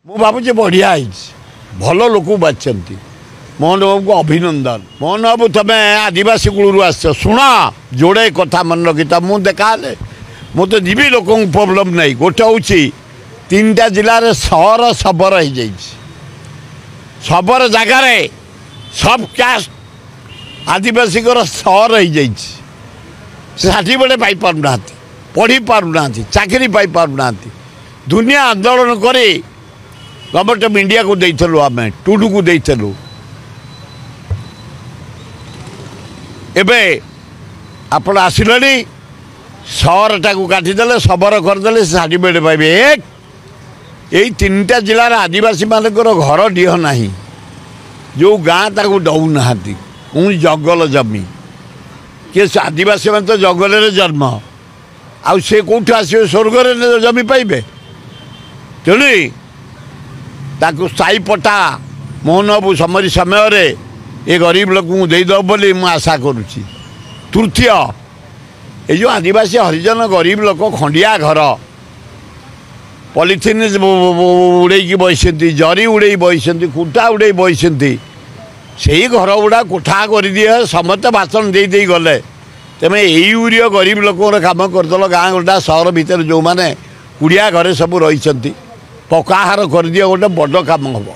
मु भावुँ बढ़िया भल लोक बाछी मोहन बाबू को अभिनंदन। मोहन बाबू तुम्हें आदिवासी कूलू आस शुण जोड़े कथा मन रखिता मुझे देखा मुझे जीवी लोक प्रोब्लेम नहीं। गोटे हूँ 3टा जिले सहर सबर हो जाए सबर जगार सब कास्ट आदिवासी सहर हो जाए सर्टिफिकेट पाई पारना पढ़ी पारना चाकरी पाई पारना दुनिया आंदोलन कर गवर्नमेंट ऑफ इंडिया को देइथलु आम टुडू को देइथलु एबे आपण आसिलनी सहरटा को काटिदेले सबर करदेले सर्टिफिकेट पाइबे। यही 3टा जिलार आदिवासी मानकर घर डीह नहीं जो गाँ ताकू दौना पुणी जंगल जमी किए आदिवासी मान तो जंगल जन्म आउ से कौट आस स्वर्ग जमी पाइबे तेणु ताकू स्थायी पट्टा मोहन बाबू समरी समय ये गरीब लोक देदेव बोली मु आशा करुच्ची। तृतीय ये जो आदिवासी हरिजन गरीब लोक खंडिया घर पॉलिथिन उड़े बही जरी उड़े बही खुटा उड़े बही से घर गुड़ा कोठा कर दिए समस्त भाषण दे गले तेमें यही गरीब लोक कम करदेल गाँ गोटा सहर भितर जो मैंने कुड़िया घरे सब रही पक्का हार कर दिए गोटे बड़ कम हम।